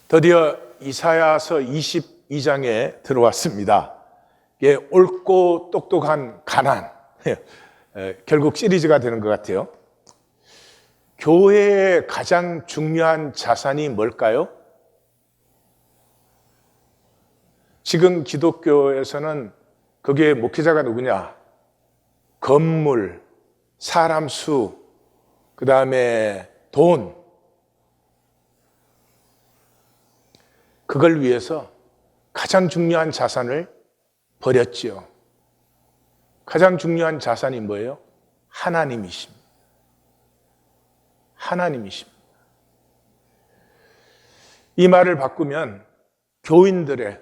드디어 이사야서 22장에 들어왔습니다. 이게 옳고 똑똑한 가난. 결국 시리즈가 되는 것 같아요. 교회의 가장 중요한 자산이 뭘까요? 지금 기독교에서는 그게 목회자가 누구냐? 건물, 사람 수, 그 다음에 돈. 그걸 위해서 가장 중요한 자산을 버렸지요. 가장 중요한 자산이 뭐예요? 하나님이십니다. 하나님이십니다. 이 말을 바꾸면 교인들의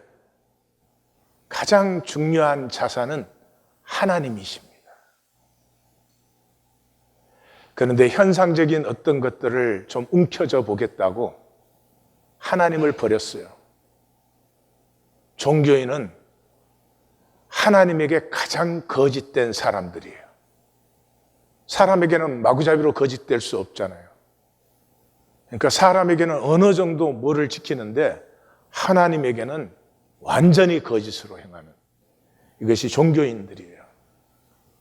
가장 중요한 자산은 하나님이십니다. 그런데 현상적인 어떤 것들을 좀 움켜쥐어 보겠다고 하나님을 버렸어요. 종교인은 하나님에게 가장 거짓된 사람들이에요. 사람에게는 마구잡이로 거짓될 수 없잖아요. 그러니까 사람에게는 어느 정도 뭐를 지키는데 하나님에게는 완전히 거짓으로 행하는 이것이 종교인들이에요.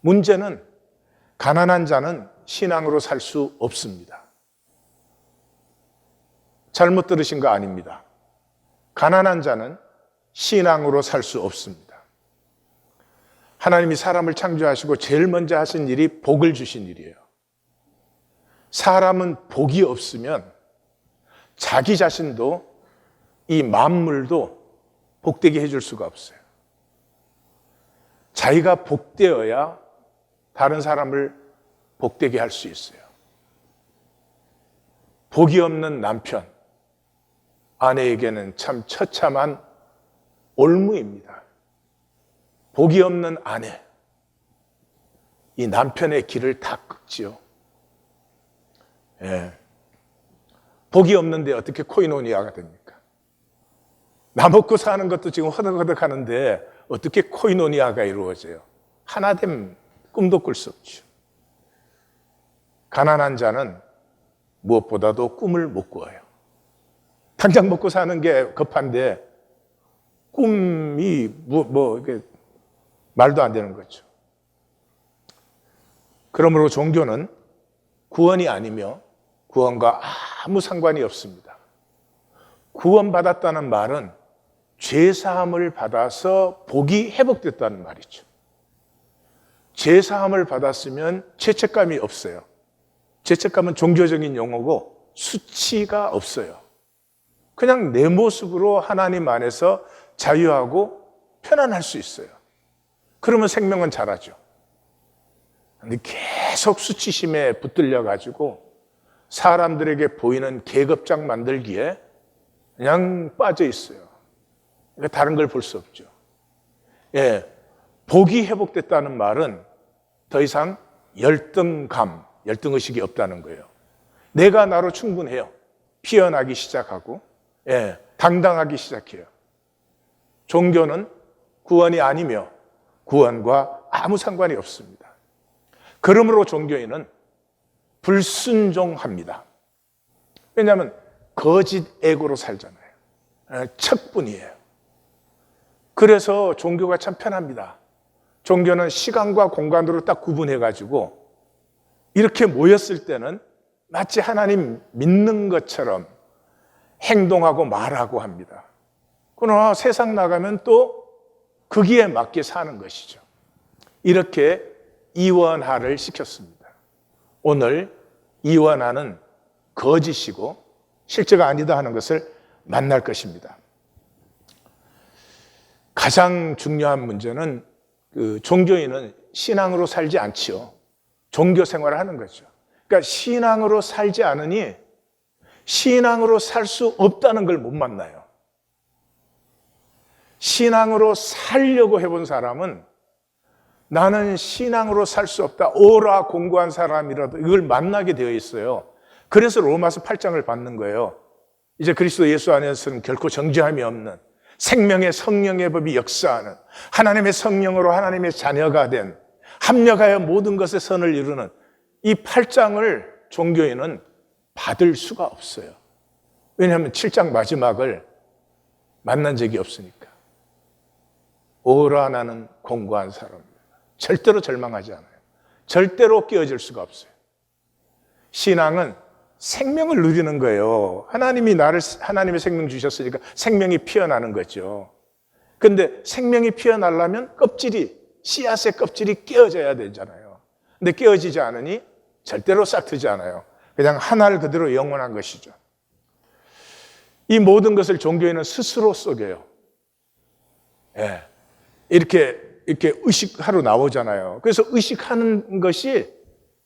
문제는 가난한 자는 신앙으로 살 수 없습니다. 잘못 들으신 거 아닙니다. 가난한 자는 신앙으로 살 수 없습니다. 하나님이 사람을 창조하시고 제일 먼저 하신 일이 복을 주신 일이에요. 사람은 복이 없으면 자기 자신도 이 만물도 복되게 해줄 수가 없어요. 자기가 복되어야 다른 사람을 복되게 할 수 있어요. 복이 없는 남편, 아내에게는 참 처참한 올무입니다. 복이 없는 아내, 이 남편의 길을 다 끊지요. 예. 복이 없는데 어떻게 코이노니아가 됩니까? 나 먹고 사는 것도 지금 허덕허덕 하는데 어떻게 코이노니아가 이루어져요? 하나됨 꿈도 꿀 수 없죠. 가난한 자는 무엇보다도 꿈을 못 꾸어요. 당장 먹고 사는 게 급한데 꿈이 이게 말도 안 되는 거죠. 그러므로 종교는 구원이 아니며 구원과 아무 상관이 없습니다. 구원받았다는 말은 죄사함을 받아서 복이 회복됐다는 말이죠. 죄사함을 받았으면 죄책감이 없어요. 죄책감은 종교적인 용어고 수치가 없어요. 그냥 내 모습으로 하나님 안에서 자유하고 편안할 수 있어요. 그러면 생명은 자라죠. 근데 계속 수치심에 붙들려가지고 사람들에게 보이는 계급장 만들기에 그냥 빠져 있어요. 그러니까 다른 걸 볼 수 없죠. 예, 복이 회복됐다는 말은 더 이상 열등의식이 없다는 거예요. 내가 나로 충분해요. 피어나기 시작하고, 예, 당당하기 시작해요. 종교는 구원이 아니며 구원과 아무 상관이 없습니다. 그러므로 종교인은 불순종합니다. 왜냐하면 거짓 에고로 살잖아요. 척분이에요. 그래서 종교가 참 편합니다. 종교는 시간과 공간으로 딱 구분해가지고 이렇게 모였을 때는 마치 하나님 믿는 것처럼 행동하고 말하고 합니다. 그러나 세상 나가면 또 거기에 맞게 사는 것이죠. 이렇게 이원화를 시켰습니다. 오늘 이원화는 거짓이고 실제가 아니다 하는 것을 만날 것입니다. 가장 중요한 문제는 종교인은 신앙으로 살지 않지요. 종교 생활을 하는 거죠. 그러니까 신앙으로 살지 않으니 신앙으로 살 수 없다는 걸 못 만나요. 신앙으로 살려고 해본 사람은 나는 신앙으로 살 수 없다. 오라 공고한 사람이라도 이걸 만나게 되어 있어요. 그래서 로마서 8장을 받는 거예요. 이제 그리스도 예수 안에서는 결코 정죄함이 없는 생명의 성령의 법이 역사하는 하나님의 성령으로 하나님의 자녀가 된 합력하여 모든 것에 선을 이루는 이 8장을 종교인은 받을 수가 없어요. 왜냐하면 7장 마지막을 만난 적이 없으니까. 오라 나는 공고한 사람입니다. 절대로 절망하지 않아요. 절대로 깨어질 수가 없어요. 신앙은 생명을 누리는 거예요. 하나님의 생명 주셨으니까 생명이 피어나는 거죠. 근데 생명이 피어나려면 씨앗의 껍질이 깨어져야 되잖아요. 근데 깨어지지 않으니 절대로 싹트지 않아요. 그냥 하나를 그대로 영원한 것이죠. 이 모든 것을 종교에는 스스로 속여요. 예. 이렇게 의식하러 나오잖아요. 그래서 의식하는 것이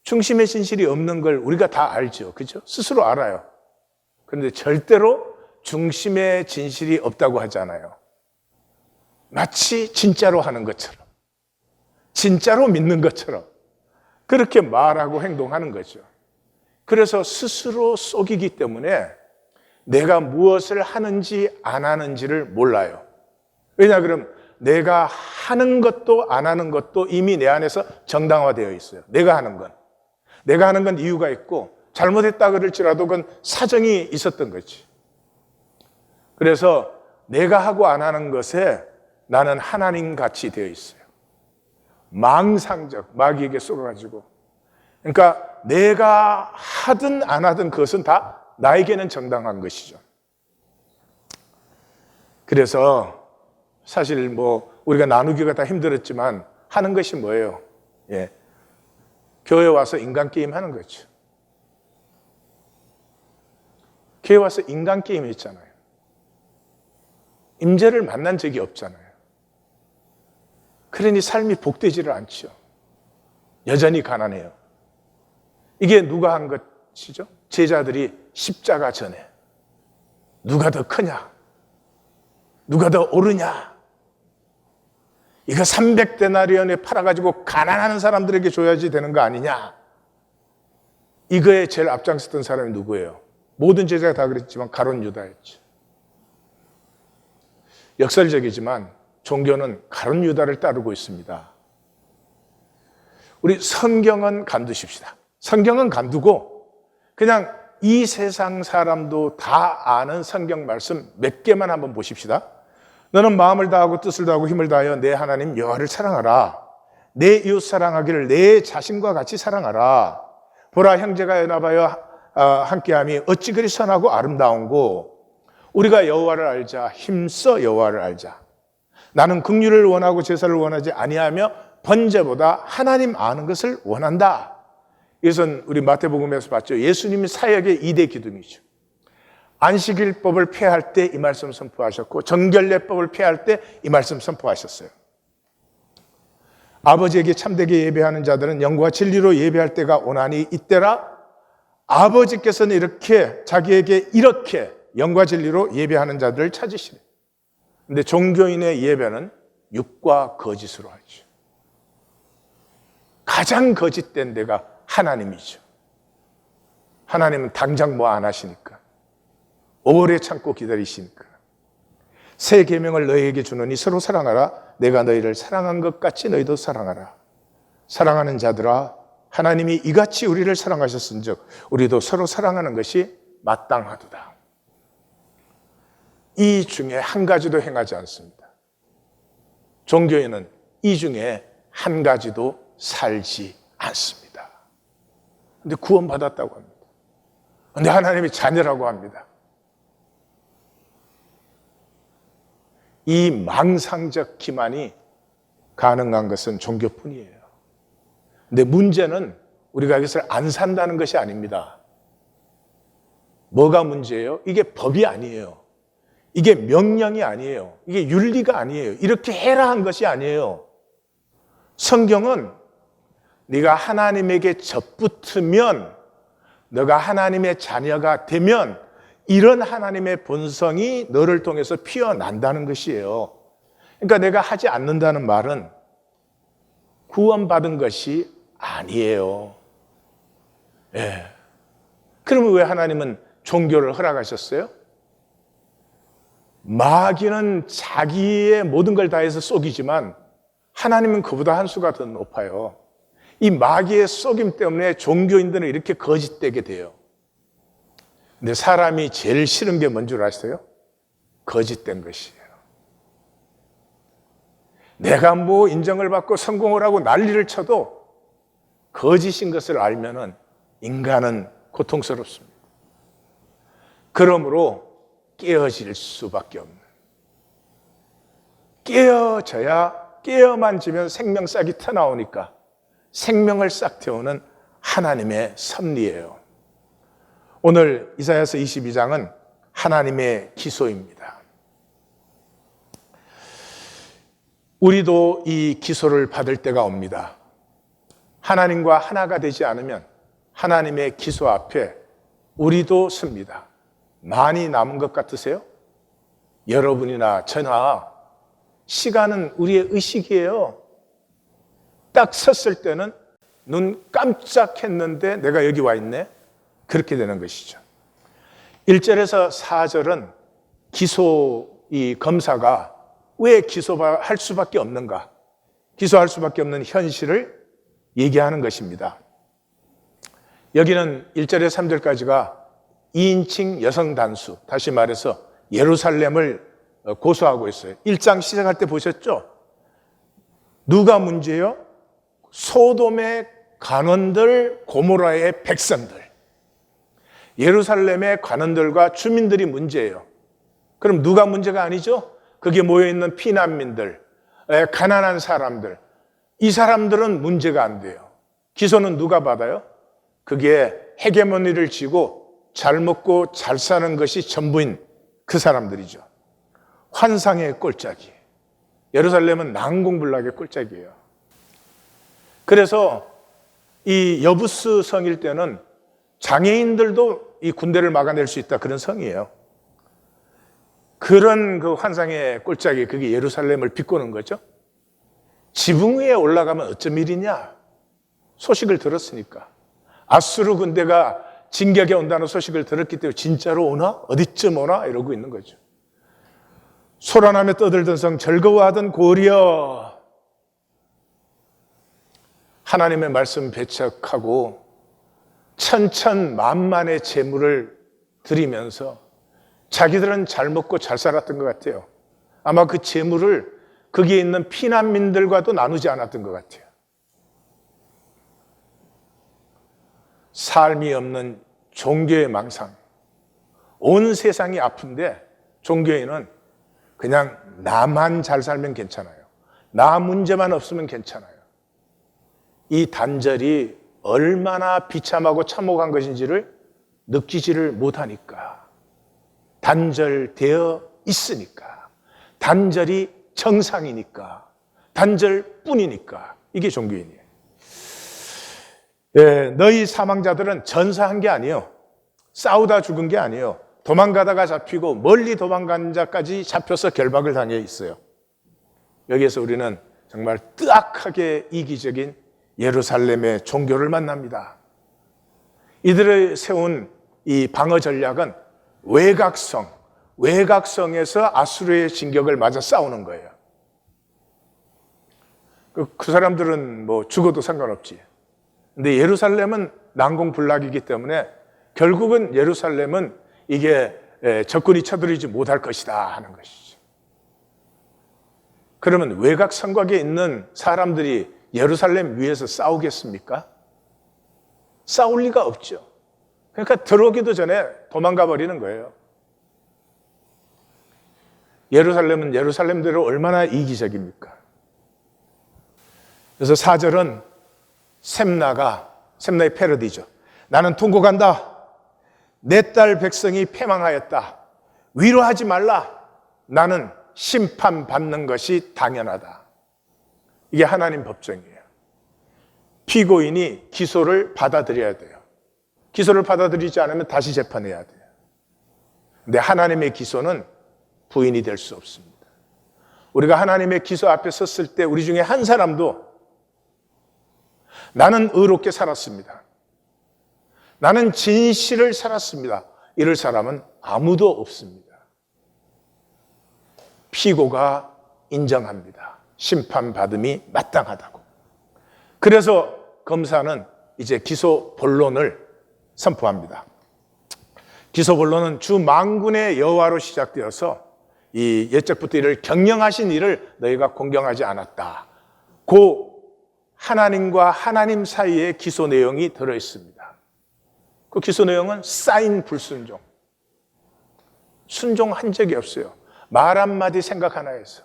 중심의 진실이 없는 걸 우리가 다 알죠. 그죠? 스스로 알아요. 그런데 절대로 중심의 진실이 없다고 하잖아요. 마치 진짜로 하는 것처럼, 진짜로 믿는 것처럼 그렇게 말하고 행동하는 거죠. 그래서 스스로 속이기 때문에 내가 무엇을 하는지 안 하는지를 몰라요. 왜냐 그럼 내가 하는 것도 안 하는 것도 이미 내 안에서 정당화되어 있어요. 내가 하는 건 이유가 있고 잘못했다 그럴지라도 그건 사정이 있었던 거지. 그래서 내가 하고 안 하는 것에 나는 하나님같이 되어 있어요. 망상적, 마귀에게 쏘가지고. 그러니까 내가 하든 안 하든 그것은 다 나에게는 정당한 것이죠. 그래서 사실 우리가 나누기가 다 힘들었지만 하는 것이 뭐예요? 예. 교회 와서 인간 게임 하는 거죠. 교회 와서 인간 게임 했잖아요. 임재를 만난 적이 없잖아요. 그러니 삶이 복되지를 않죠. 여전히 가난해요. 이게 누가 한 것이죠? 제자들이 십자가 전에 누가 더 크냐? 누가 더 옳으냐? 이거 300데나리온에 팔아가지고 가난한 사람들에게 줘야지 되는 거 아니냐? 이거에 제일 앞장섰던 사람이 누구예요? 모든 제자가 다 그랬지만 가룟 유다였죠. 역설적이지만 종교는 가룟 유다를 따르고 있습니다. 우리 성경은 간두십시다. 성경은 간두고 그냥 이 세상 사람도 다 아는 성경 말씀 몇 개만 한번 보십시다. 너는 마음을 다하고 뜻을 다하고 힘을 다하여 내 하나님 여호와를 사랑하라. 내 이웃 사랑하기를 내 자신과 같이 사랑하라. 보라 형제가 연합하여 함께함이 어찌 그리 선하고 아름다운고. 우리가 여호와를 알자. 힘써 여호와를 알자. 나는 긍휼을 원하고 제사를 원하지 아니하며 번제보다 하나님 아는 것을 원한다. 이것은 우리 마태복음에서 봤죠. 예수님이 사역의 2대 기둥이죠. 안식일법을 폐할 때 이 말씀 선포하셨고 정결례법을 폐할 때 이 말씀 선포하셨어요. 아버지에게 참되게 예배하는 자들은 영과 진리로 예배할 때가 오나니 이때라. 아버지께서는 이렇게 자기에게 이렇게 영과 진리로 예배하는 자들을 찾으시래. 근데 종교인의 예배는 육과 거짓으로 하죠. 가장 거짓된 데가 하나님이죠. 하나님은 당장 뭐 안 하시니까. 오래 참고 기다리시니까. 새 계명을 너희에게 주노니 서로 사랑하라. 내가 너희를 사랑한 것 같이 너희도 사랑하라. 사랑하는 자들아, 하나님이 이같이 우리를 사랑하셨은즉 우리도 서로 사랑하는 것이 마땅하도다. 이 중에 한 가지도 행하지 않습니다. 종교인은 이 중에 한 가지도 살지 않습니다. 근데 구원받았다고 합니다. 근데 하나님이 자녀라고 합니다. 이 망상적 기만이 가능한 것은 종교뿐이에요. 근데 문제는 우리가 이것을 안 산다는 것이 아닙니다. 뭐가 문제예요? 이게 법이 아니에요. 이게 명령이 아니에요. 이게 윤리가 아니에요. 이렇게 해라 한 것이 아니에요. 성경은 네가 하나님에게 접붙으면, 너가 하나님의 자녀가 되면 이런 하나님의 본성이 너를 통해서 피어난다는 것이에요. 그러니까 내가 하지 않는다는 말은 구원받은 것이 아니에요. 예. 그러면 왜 하나님은 종교를 허락하셨어요? 마귀는 자기의 모든 걸 다해서 속이지만 하나님은 그보다 한 수가 더 높아요. 이 마귀의 속임 때문에 종교인들은 이렇게 거짓되게 돼요. 근데 사람이 제일 싫은 게 뭔 줄 아세요? 거짓된 것이에요. 내가 뭐 인정을 받고 성공을 하고 난리를 쳐도 거짓인 것을 알면은 인간은 고통스럽습니다. 그러므로 깨어질 수밖에 없는, 깨어만 지면 생명싹이 터나오니까 생명을 싹 태우는 하나님의 섭리예요. 오늘 이사야서 22장은 하나님의 기소입니다. 우리도 이 기소를 받을 때가 옵니다. 하나님과 하나가 되지 않으면 하나님의 기소 앞에 우리도 섭니다. 많이 남은 것 같으세요? 여러분이나 저나 시간은 우리의 의식이에요. 딱 섰을 때는 눈 깜짝했는데 내가 여기 와 있네? 그렇게 되는 것이죠. 1절에서 4절은 이 검사가 왜 기소할 수밖에 없는가? 기소할 수밖에 없는 현실을 얘기하는 것입니다. 여기는 1절에서 3절까지가 2인칭 여성 단수, 다시 말해서 예루살렘을 고소하고 있어요. 1장 시작할 때 보셨죠? 누가 문제예요? 소돔의 관원들, 고모라의 백성들. 예루살렘의 관원들과 주민들이 문제예요. 그럼 누가 문제가 아니죠? 거기에 모여있는 피난민들, 가난한 사람들. 이 사람들은 문제가 안 돼요. 기소는 누가 받아요? 그게 헤게모니를 쥐고 잘 먹고 잘 사는 것이 전부인 그 사람들이죠. 환상의 꼴짝이. 예루살렘은 난공불락의 꼴짝이에요. 그래서 이 여부스 성일 때는 장애인들도 이 군대를 막아낼 수 있다, 그런 성이에요. 그런 그 환상의 꼴짝이, 그게 예루살렘을 비꼬는 거죠. 지붕 위에 올라가면 어쩜 일이냐? 소식을 들었으니까. 아수르 군대가 진격에 온다는 소식을 들었기 때문에 진짜로 오나? 어디쯤 오나? 이러고 있는 거죠. 소란하며 떠들던 성, 즐거워하던 고리여. 하나님의 말씀 배척하고 천천만만의 재물을 드리면서 자기들은 잘 먹고 잘 살았던 것 같아요. 아마 그 재물을 거기에 있는 피난민들과도 나누지 않았던 것 같아요. 삶이 없는 종교의 망상. 온 세상이 아픈데 종교에는 그냥 나만 잘 살면 괜찮아요. 나 문제만 없으면 괜찮아요. 이 단절이 얼마나 비참하고 참혹한 것인지를 느끼지를 못하니까, 단절되어 있으니까, 단절이 정상이니까, 단절뿐이니까, 이게 종교인이에요. 너희 사망자들은 전사한 게 아니에요. 싸우다 죽은 게 아니에요. 도망가다가 잡히고 멀리 도망간 자까지 잡혀서 결박을 당해 있어요. 여기에서 우리는 정말 뜨악하게 이기적인 예루살렘의 종교를 만납니다. 이들을 세운 이 방어 전략은 외곽성에서 아수르의 진격을 맞아 싸우는 거예요. 그 사람들은 뭐 죽어도 상관없지. 근데 예루살렘은 난공불락이기 때문에 결국은 예루살렘은 이게 적군이 쳐들이지 못할 것이다 하는 것이죠. 그러면 외곽 성곽에 있는 사람들이 예루살렘 위에서 싸우겠습니까? 싸울 리가 없죠. 그러니까 들어오기도 전에 도망가 버리는 거예요. 예루살렘은 예루살렘대로 얼마나 이기적입니까? 그래서 4절은 셈나의 패러디죠. 나는 통곡한다. 내 딸 백성이 패망하였다. 위로하지 말라. 나는 심판받는 것이 당연하다. 이게 하나님 법정이에요. 피고인이 기소를 받아들여야 돼요. 기소를 받아들이지 않으면 다시 재판해야 돼요. 근데 하나님의 기소는 부인이 될 수 없습니다. 우리가 하나님의 기소 앞에 섰을 때 우리 중에 한 사람도 나는 의롭게 살았습니다. 나는 진실을 살았습니다. 이럴 사람은 아무도 없습니다. 피고가 인정합니다. 심판받음이 마땅하다고. 그래서 검사는 이제 기소 본론을 선포합니다. 기소본론은 주 만군의 여호와로 시작되어서 이 옛적부터 이를 경영하신 이를 너희가 공경하지 않았다. 그 하나님과 하나님 사이에 기소 내용이 들어있습니다. 그 기소 내용은 쌓인 불순종. 순종한 적이 없어요. 말 한마디 생각 하나에서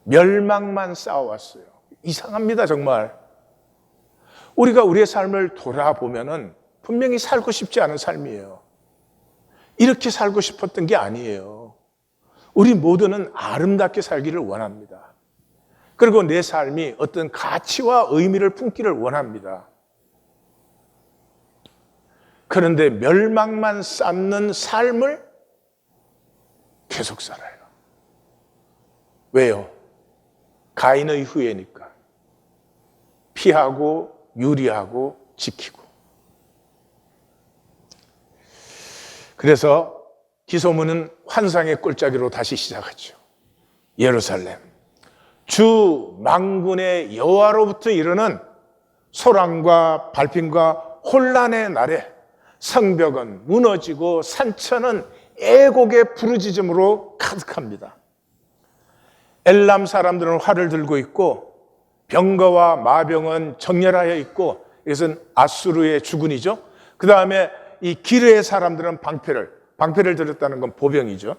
멸망만 쌓아왔어요. 이상합니다, 정말. 우리가 우리의 삶을 돌아보면은 분명히 살고 싶지 않은 삶이에요. 이렇게 살고 싶었던 게 아니에요. 우리 모두는 아름답게 살기를 원합니다. 그리고 내 삶이 어떤 가치와 의미를 품기를 원합니다. 그런데 멸망만 쌓는 삶을 계속 살아요. 왜요? 가인의 후예니까. 피하고 유리하고 지키고. 그래서 기소문은 환상의 꼴짜기로 다시 시작하죠. 예루살렘, 주 만군의 여호와로부터 이르는 소란과 발핀과 혼란의 날에 성벽은 무너지고 산천은 애곡의 부르짖음으로 가득합니다. 엘람 사람들은 활을 들고 있고 병거와 마병은 정렬하여 있고, 이것은 아수르의 주군이죠. 그 다음에 이 기르의 사람들은 방패를 들었다는 건 보병이죠.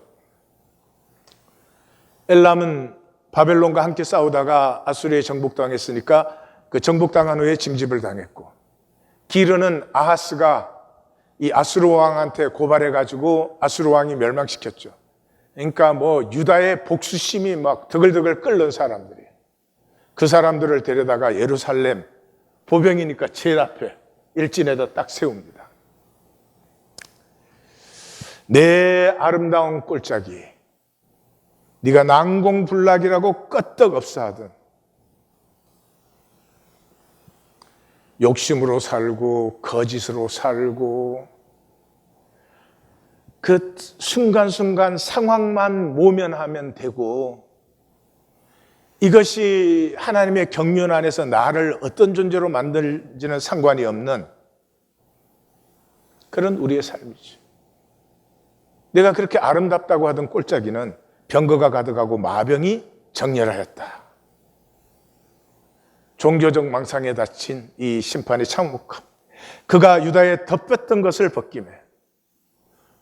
엘람은 바벨론과 함께 싸우다가 아수르에 정복당했으니까 그 정복당한 후에 징집을 당했고, 기르는 아하스가 이 아수르 왕한테 고발해가지고 아수르 왕이 멸망시켰죠. 그러니까 뭐 유다의 복수심이 막 드글드글 끓는 사람들이, 그 사람들을 데려다가 예루살렘 보병이니까 제일 앞에 일진에다 딱 세웁니다. 내 아름다운 꼴짜기, 네가 난공불락이라고 끄떡없사하던 욕심으로 살고 거짓으로 살고 그 순간순간 상황만 모면하면 되고, 이것이 하나님의 경륜 안에서 나를 어떤 존재로 만들지는 상관이 없는 그런 우리의 삶이지. 내가 그렇게 아름답다고 하던 꼴짜기는 병거가 가득하고 마병이 정렬하였다. 종교적 망상에 닫힌 이 심판의 참혹함, 그가 유다에 덮였던 것을 벗김에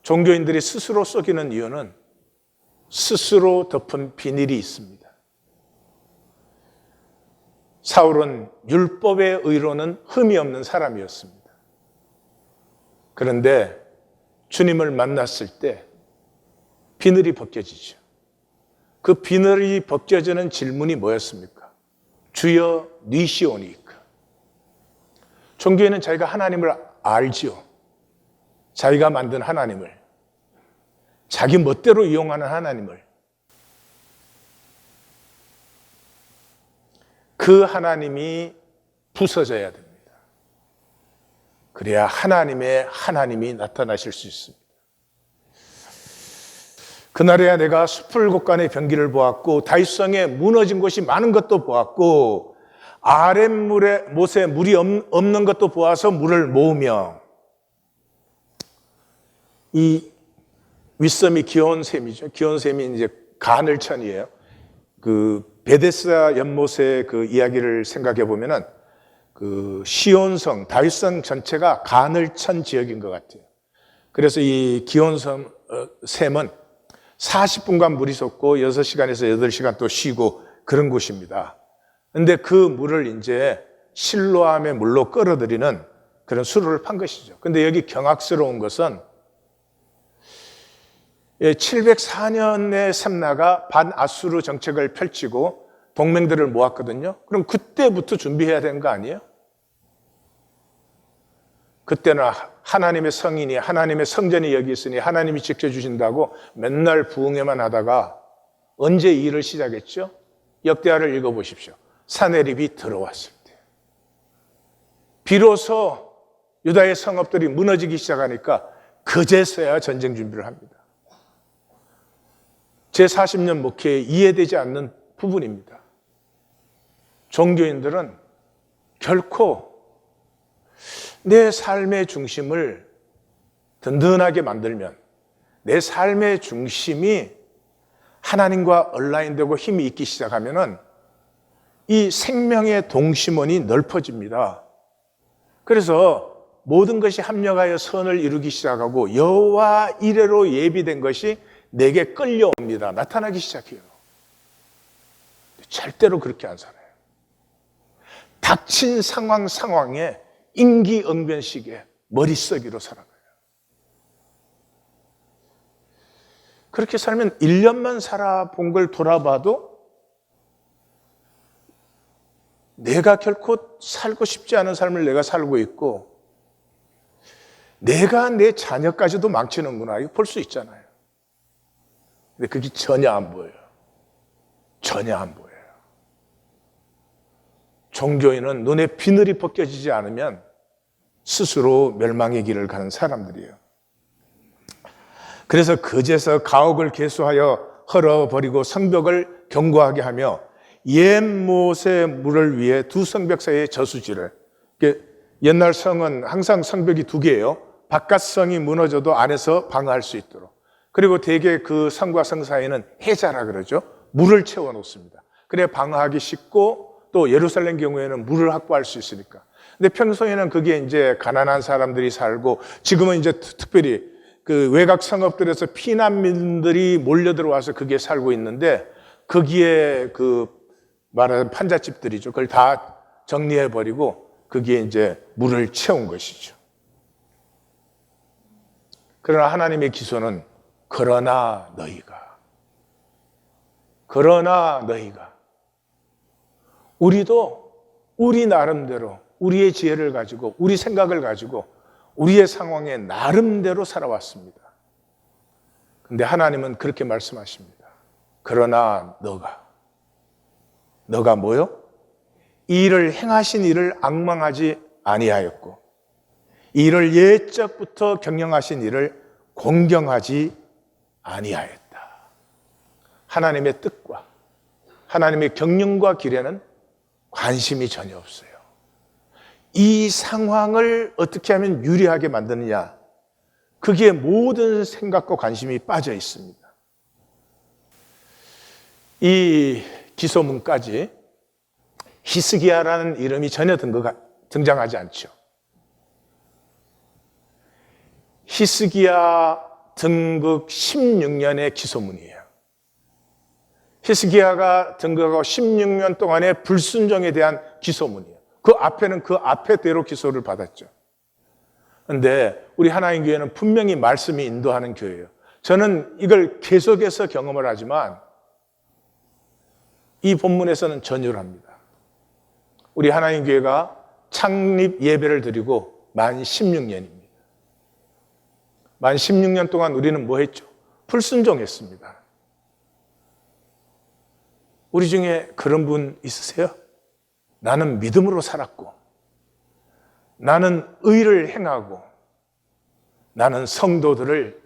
종교인들이 스스로 속이는 이유는 스스로 덮은 비닐이 있습니다. 사울은 율법의 의로는 흠이 없는 사람이었습니다. 그런데 주님을 만났을 때 비늘이 벗겨지죠. 그 비늘이 벗겨지는 질문이 뭐였습니까? 주여 니시오니까. 종교에는 자기가 하나님을 알지요. 자기가 만든 하나님을, 자기 멋대로 이용하는 하나님을, 그 하나님이 부서져야 됩니다. 그래야 하나님이 나타나실 수 있습니다. 그날에야 내가 숲을 곳간의 병기를 보았고 다윗성에 무너진 곳이 많은 것도 보았고 아랫못에 물이 없는 것도 보아서 물을 모으며, 이 윗섬이 기온샘이죠. 기온샘이 이제 가늘천이에요. 그 베데스다 연못의 그 이야기를 생각해 보면은 그 시온성, 다윗성 전체가 가늘천 지역인 것 같아요. 그래서 이 기온섬 샘은 40분간 물이 솟고 6시간에서 8시간 또 쉬고 그런 곳입니다. 그런데 그 물을 이제 실로암의 물로 끌어들이는 그런 수로를 판 것이죠. 그런데 여기 경악스러운 것은 704년에 샘나가 반아수르 정책을 펼치고 동맹들을 모았거든요. 그럼 그때부터 준비해야 되는 거 아니에요? 그때는 하나님의 성인이, 하나님의 성전이 여기 있으니 하나님이 지켜주신다고 맨날 부흥회만 하다가 언제 이 일을 시작했죠? 역대하를 읽어보십시오. 사내립이 들어왔을 때. 비로소 유다의 성읍들이 무너지기 시작하니까 그제서야 전쟁 준비를 합니다. 제 40년 목회에 이해되지 않는 부분입니다. 종교인들은 결코 내 삶의 중심을 든든하게 만들면, 내 삶의 중심이 하나님과 얼라인되고 힘이 있기 시작하면은 이 생명의 동심원이 넓어집니다. 그래서 모든 것이 합력하여 선을 이루기 시작하고 여호와 이레로 예비된 것이 내게 끌려옵니다. 나타나기 시작해요. 절대로 그렇게 안 살아요. 닥친 상황에 임기응변식에 머릿속으로 살아가요. 그렇게 살면 1년만 살아본 걸 돌아봐도 내가 결코 살고 싶지 않은 삶을 내가 살고 있고 내가 내 자녀까지도 망치는구나 이거 볼 수 있잖아요. 근데 그게 전혀 안 보여요. 전혀 안 보여요. 종교인은 눈에 비늘이 벗겨지지 않으면 스스로 멸망의 길을 가는 사람들이에요. 그래서 거제서 가옥을 개수하여 헐어버리고 성벽을 견고하게 하며 옛 못의 물을 위해 두 성벽 사이에 저수지를, 옛날 성은 항상 성벽이 두 개예요. 바깥 성이 무너져도 안에서 방어할 수 있도록. 그리고 대개 그 성과 성 사이에는 해자라 그러죠. 물을 채워 놓습니다. 그래 방어하기 쉽고 또 예루살렘 경우에는 물을 확보할 수 있으니까. 근데 평소에는 그게 이제 가난한 사람들이 살고 지금은 이제 특별히 그 외곽 성읍들에서 피난민들이 몰려 들어와서 거기에 살고 있는데 거기에 그 말하는 판잣집들이죠. 그걸 다 정리해 버리고 거기에 이제 물을 채운 것이죠. 그러나 하나님의 기소는 그러나 너희가 우리도 우리 나름대로 우리의 지혜를 가지고 우리 생각을 가지고 우리의 상황에 나름대로 살아왔습니다. 근데 하나님은 그렇게 말씀하십니다. 그러나 너가 뭐요? 이 일을 행하신 이를 앙망하지 아니하였고 이 일을 옛적부터 경영하신 이를 공경하지 아니하였다. 하나님의 뜻과 하나님의 경륜과 길에는 관심이 전혀 없어요. 이 상황을 어떻게 하면 유리하게 만드느냐, 거기에 모든 생각과 관심이 빠져 있습니다. 이 기소문까지 히스기야라는 이름이 전혀 등장하지 않죠. 히스기야 등극 16년의 기소문이에요. 히스기야가 등극하고 16년 동안의 불순종에 대한 기소문이에요. 그 앞에는 그 앞에대로 기소를 받았죠. 그런데 우리 하나님 교회는 분명히 말씀이 인도하는 교회예요. 저는 이걸 계속해서 경험을 하지만 이 본문에서는 전율 합니다. 우리 하나님 교회가 창립 예배를 드리고 만 16년입니다. 만 16년 동안 우리는 뭐 했죠? 불순종했습니다. 우리 중에 그런 분 있으세요? 나는 믿음으로 살았고 나는 의를 행하고 나는 성도들을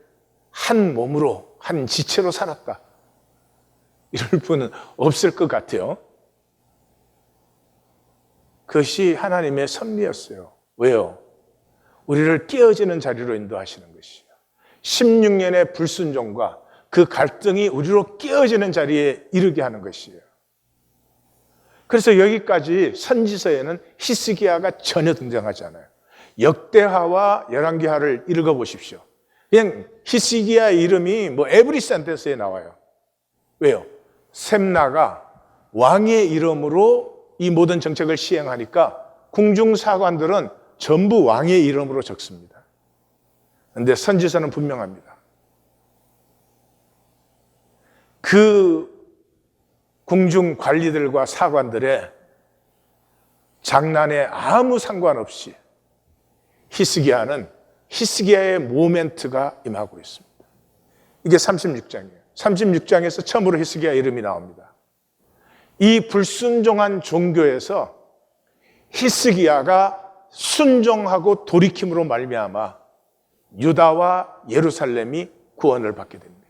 한 몸으로 한 지체로 살았다. 이럴 분은 없을 것 같아요. 그것이 하나님의 섭리였어요. 왜요? 우리를 깨어지는 자리로 인도하시는 것이에요. 16년의 불순종과 그 갈등이 우리로 깨어지는 자리에 이르게 하는 것이에요. 그래서 여기까지 선지서에는 히스기야가 전혀 등장하지 않아요. 역대하와 열왕기하를 읽어보십시오. 그냥 히스기야 이름이 뭐 에브리 센텐스에 나와요. 왜요? 셈나가 왕의 이름으로 이 모든 정책을 시행하니까 궁중사관들은 전부 왕의 이름으로 적습니다. 그런데 선지서는 분명합니다. 그 궁중 관리들과 사관들의 장난에 아무 상관없이 히스기야는 히스기야의 모멘트가 임하고 있습니다. 이게 36장이에요. 36장에서 처음으로 히스기야 이름이 나옵니다. 이 불순종한 종교에서 히스기야가 순종하고 돌이킴으로 말미암아 유다와 예루살렘이 구원을 받게 됩니다.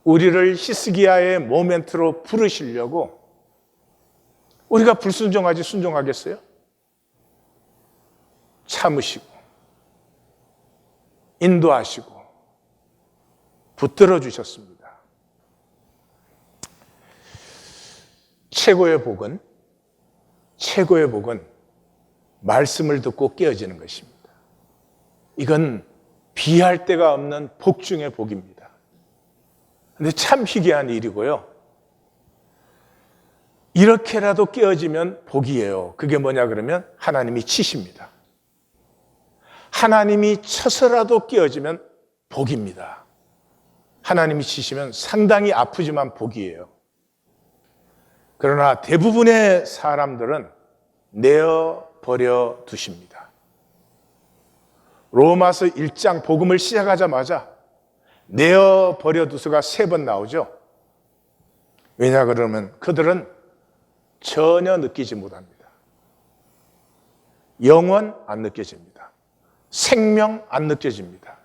우리를 히스기야의 모멘트로 부르시려고 우리가 불순종하지 순종하겠어요? 참으시고 인도하시고 붙들어 주셨습니다. 최고의 복은 말씀을 듣고 깨어지는 것입니다. 이건 비할 데가 없는 복 중의 복입니다. 근데 참 희귀한 일이고요. 이렇게라도 깨어지면 복이에요. 그게 뭐냐 그러면 하나님이 치십니다. 하나님이 쳐서라도 깨어지면 복입니다. 하나님이 치시면 상당히 아프지만 복이에요. 그러나 대부분의 사람들은 내어버려 두십니다. 로마서 1장 복음을 시작하자마자 내어버려 두서가 3번 나오죠. 왜냐 그러면 그들은 전혀 느끼지 못합니다. 영원 안 느껴집니다. 생명 안 느껴집니다.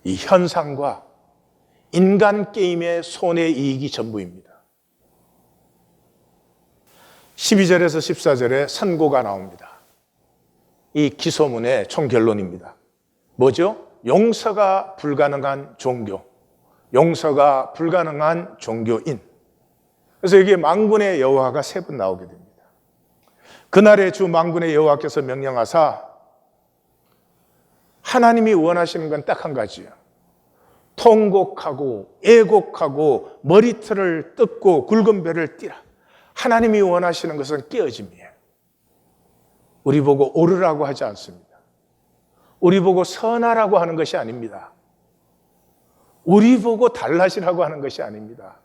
이 현상과 인간 게임의 손해 이익이 전부입니다. 12절에서 14절에 선고가 나옵니다. 이 기소문의 총결론입니다. 뭐죠? 용서가 불가능한 종교, 용서가 불가능한 종교인. 그래서 여기에 만군의 여호와가 3번 나오게 됩니다. 그날의 주 만군의 여호와께서 명령하사, 하나님이 원하시는 건 딱 한 가지예요. 통곡하고 애곡하고 머리털을 뜯고 굵은 배를 띠라. 하나님이 원하시는 것은 깨어짐이에요. 우리 보고 오르라고 하지 않습니다. 우리 보고 선하라고 하는 것이 아닙니다. 우리 보고 달라지라고 하는 것이 아닙니다.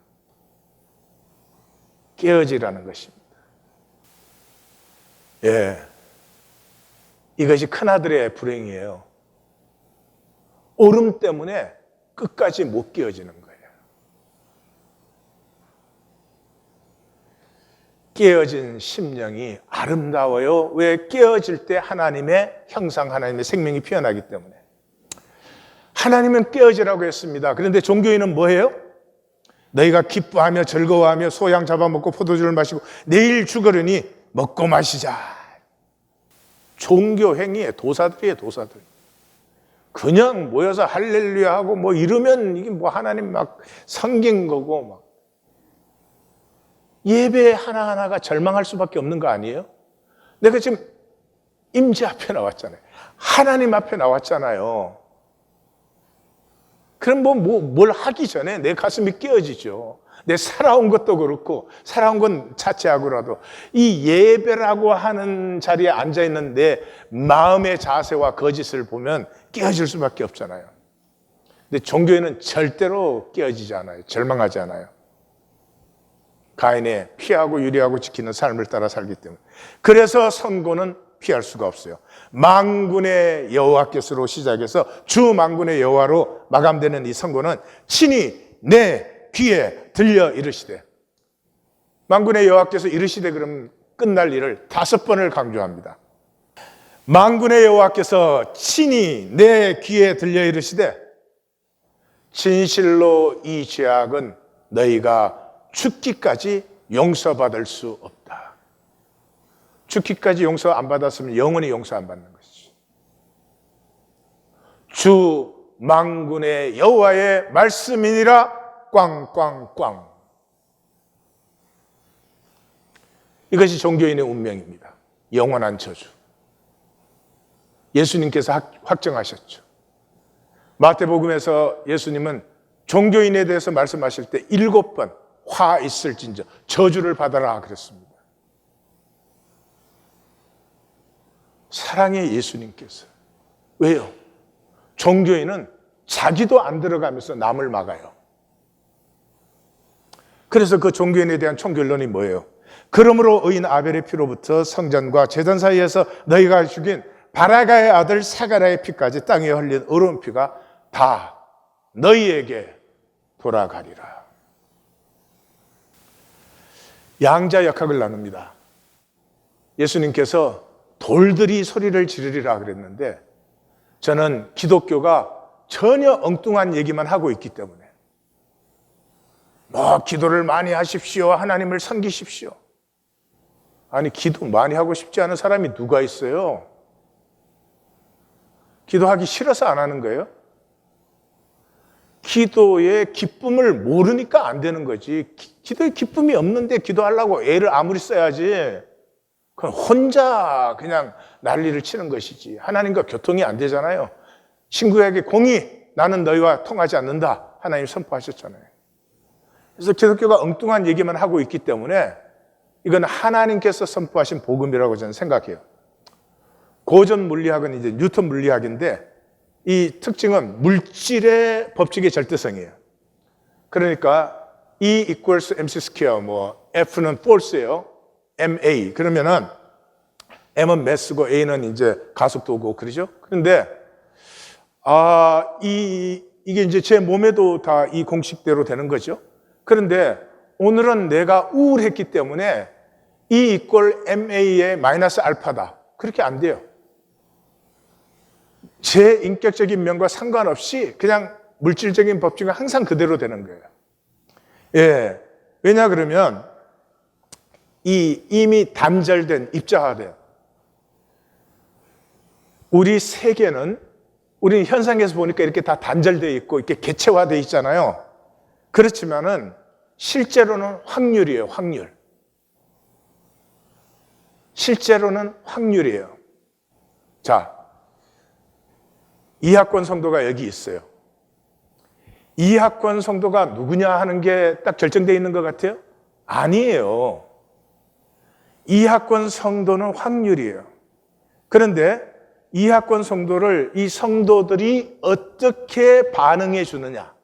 깨어지라는 것입니다. 예, 이것이 큰아들의 불행이에요. 오름 때문에 끝까지 못 깨어지는 거예요. 깨어진 심령이 아름다워요. 왜? 깨어질 때 하나님의 형상, 하나님의 생명이 피어나기 때문에. 하나님은 깨어지라고 했습니다. 그런데 종교인은 뭐예요? 너희가 기뻐하며 즐거워하며 소양 잡아먹고 포도주를 마시고 내일 죽으려니 먹고 마시자. 종교 행위의 도사들이에요, 도사들. 그냥 모여서 할렐루야 하고 뭐 이러면 이게 뭐 하나님 막 섬긴 거고 막. 예배 하나하나가 절망할 수밖에 없는 거 아니에요? 내가 지금 임재 앞에 나왔잖아요. 하나님 앞에 나왔잖아요. 그럼 뭘 하기 전에 내 가슴이 깨어지죠. 내 살아온 것도 그렇고, 살아온 건 자체하고라도 이 예배라고 하는 자리에 앉아있는 내 마음의 자세와 거짓을 보면 깨어질 수밖에 없잖아요. 근데 종교에는 절대로 깨어지지 않아요. 절망하지 않아요. 가인의 피하고 유리하고 지키는 삶을 따라 살기 때문에. 그래서 선고는 피할 수가 없어요. 만군의 여호와께서로 시작해서 주 만군의 여호와로 마감되는 이 선고는 친히 내 귀에 들려 이르시되, 만군의 여호와께서 이르시되 그럼 끝날 일을 5번을 강조합니다. 만군의 여호와께서 친히 내 귀에 들려 이르시되 진실로 이 죄악은 너희가 죽기까지 용서받을 수 없다. 죽기까지 용서 안 받았으면 영원히 용서 안 받는 것이지. 주 만군의 여호와의 말씀이니라 꽝꽝꽝. 이것이 종교인의 운명입니다. 영원한 저주. 예수님께서 확정하셨죠. 마태복음에서 예수님은 종교인에 대해서 말씀하실 때 7번 화 있을진저 저주를 받아라 그랬습니다. 사랑의 예수님께서. 왜요? 종교인은 자기도 안 들어가면서 남을 막아요. 그래서 그 종교인에 대한 총결론이 뭐예요? 그러므로 의인 아벨의 피로부터 성전과 제단 사이에서 너희가 죽인 바라가의 아들 사가라의 피까지 땅에 흘린 어려운 피가 다 너희에게 돌아가리라. 양자역학을 나눕니다. 예수님께서 돌들이 소리를 지르리라 그랬는데, 저는 기독교가 전혀 엉뚱한 얘기만 하고 있기 때문에 기도를 많이 하십시오, 하나님을 섬기십시오. 아니, 기도 많이 하고 싶지 않은 사람이 누가 있어요? 기도하기 싫어서 안 하는 거예요? 기도의 기쁨을 모르니까 안 되는 거지. 기도의 기쁨이 없는데 기도하려고 애를 아무리 써야지. 그건 혼자 그냥 난리를 치는 것이지. 하나님과 교통이 안 되잖아요. 친구에게 공의, 나는 너희와 통하지 않는다. 하나님 선포하셨잖아요. 그래서 기독교가 엉뚱한 얘기만 하고 있기 때문에 이건 하나님께서 선포하신 복음이라고 저는 생각해요. 고전 물리학은 이제 뉴턴 물리학인데 이 특징은 물질의 법칙의 절대성이에요. 그러니까 E equals mc square, F는 force예요. ma. 그러면은 m은 mass고 a는 이제 가속도고 그러죠. 그런데 이게 이제 제 몸에도 다 이 공식대로 되는 거죠. 그런데 오늘은 내가 우울했기 때문에 E equal ma의 마이너스 알파다. 그렇게 안 돼요. 제 인격적인 면과 상관없이 그냥 물질적인 법칙은 항상 그대로 되는 거예요. 예. 왜냐 그러면 이미 단절된, 입자화된 우리 세계는 우리 현상에서 보니까 이렇게 다 단절되어 있고 이렇게 개체화되어 있잖아요. 그렇지만은 실제로는 확률이에요, 확률. 실제로는 확률이에요. 자, 이학권 성도가 여기 있어요. 이학권 성도가 누구냐 하는 게 딱 결정되어 있는 것 같아요? 아니에요. 이학권 성도는 확률이에요. 그런데 이학권 성도를 이 성도들이 어떻게 반응해 주느냐.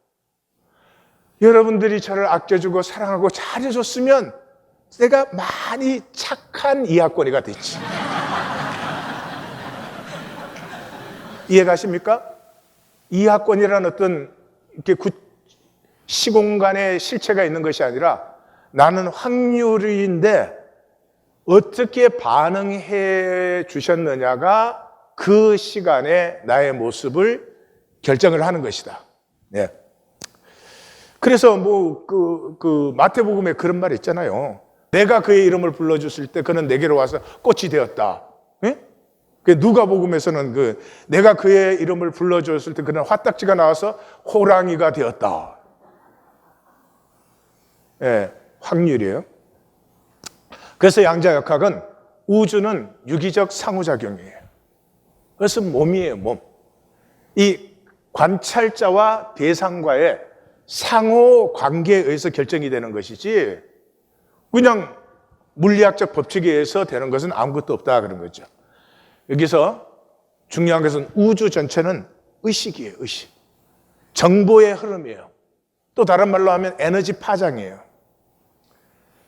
여러분들이 저를 아껴주고 사랑하고 잘해줬으면 내가 많이 착한 이학권이가 됐지. 이해가십니까? 이학권이라는 어떤 이렇게 시공간에 실체가 있는 것이 아니라 나는 확률인데 어떻게 반응해 주셨느냐가 그 시간에 나의 모습을 결정을 하는 것이다. 네. 그래서 마태복음에 그런 말 있잖아요. 내가 그의 이름을 불러줬을 때 그는 내게로 와서 꽃이 되었다. 네? 누가복음에서는 내가 그의 이름을 불러줬을 때 그는 화딱지가 나와서 호랑이가 되었다. 예, 확률이에요. 그래서 양자역학은 우주는 유기적 상호작용이에요. 그것은 몸이에요, 몸. 이 관찰자와 대상과의 상호 관계에 의해서 결정이 되는 것이지 그냥 물리학적 법칙에 의해서 되는 것은 아무것도 없다 그런 거죠. 여기서 중요한 것은 우주 전체는 의식이에요, 의식. 정보의 흐름이에요. 또 다른 말로 하면 에너지 파장이에요.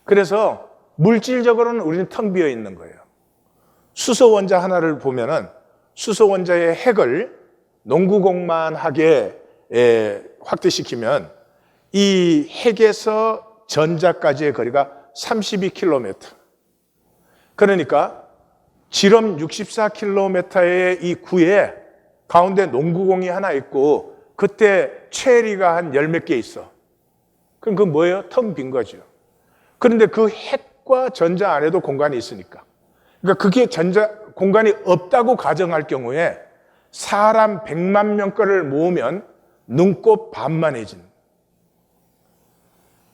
그래서 물질적으로는 우리는 텅 비어 있는 거예요. 수소 원자 하나를 보면은 수소 원자의 핵을 농구공만하게 확대시키면 이 핵에서 전자까지의 거리가 32km. 그러니까 지름 64km의 이 구에 가운데 농구공이 하나 있고 그때 체리가 한 열 몇 개 있어. 그럼 그건 뭐예요? 텅 빈 거죠. 그런데 그 핵과 전자 안에도 공간이 있으니까. 그러니까 그게 공간이 없다고 가정할 경우에 사람 100만 명 거를 모으면 눈곱 반만해진.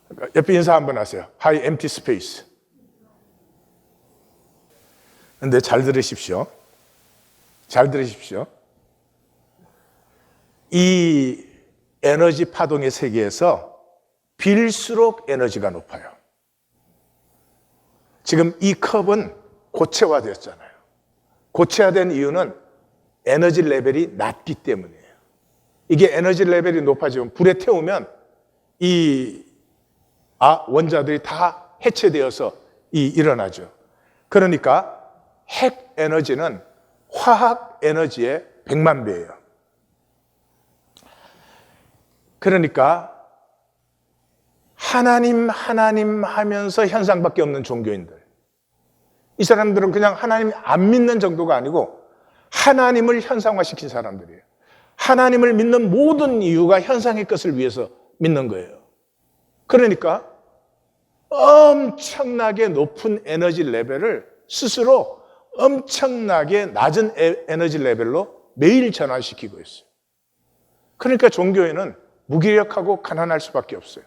그러니까 옆에 인사 한번 하세요. Hi, empty space. 근데 잘 들으십시오. 잘 들으십시오. 이 에너지 파동의 세계에서 빌수록 에너지가 높아요. 지금 이 컵은 고체화되었잖아요. 고체화된 이유는 에너지 레벨이 낮기 때문이에요. 이게 에너지 레벨이 높아지면 불에 태우면 원자들이 다 해체되어서 일어나죠. 그러니까 핵 에너지는 화학 에너지의 100만 배예요. 그러니까 하나님 하면서 현상밖에 없는 종교인들. 이 사람들은 그냥 하나님 안 믿는 정도가 아니고 하나님을 현상화시킨 사람들이에요. 하나님을 믿는 모든 이유가 현상의 것을 위해서 믿는 거예요. 그러니까 엄청나게 높은 에너지 레벨을 스스로 엄청나게 낮은 에너지 레벨로 매일 전환시키고 있어요. 그러니까 종교에는 무기력하고 가난할 수밖에 없어요.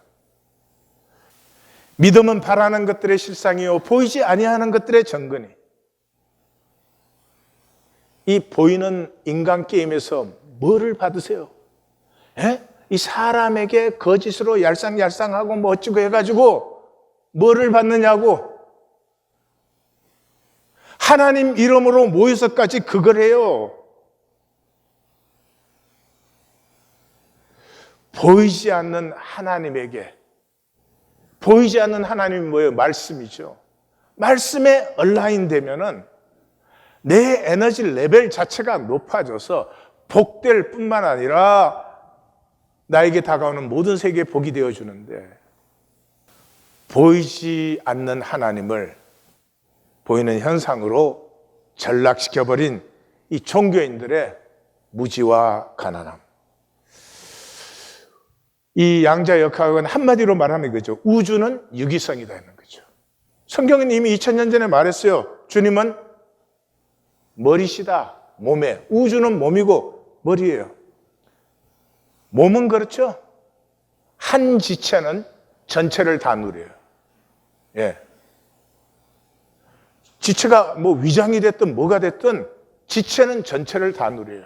믿음은 바라는 것들의 실상이요 보이지 아니하는 것들의 정근이. 이 보이는 인간 게임에서 뭐를 받으세요? 이 사람에게 거짓으로 얄쌍얄쌍하고 뭐 어쩌고 해가지고 뭐를 받느냐고. 하나님 이름으로 모여서까지 그걸 해요. 보이지 않는 하나님에게, 보이지 않는 하나님이 뭐예요? 말씀이죠. 말씀에 얼라인 되면은 내 에너지 레벨 자체가 높아져서 복될 뿐만 아니라 나에게 다가오는 모든 세계에 복이 되어주는데, 보이지 않는 하나님을 보이는 현상으로 전락시켜버린 이 종교인들의 무지와 가난함. 이 양자역학은 한마디로 말하면 이거죠. 우주는 유기성이다 하는 거죠. 성경은 이미 2000년 전에 말했어요. 주님은 머리시다. 몸에. 우주는 몸이고 머리예요. 몸은 그렇죠. 한 지체는 전체를 다 누려요. 예. 지체가 뭐 위장이 됐든 뭐가 됐든 지체는 전체를 다 누려요.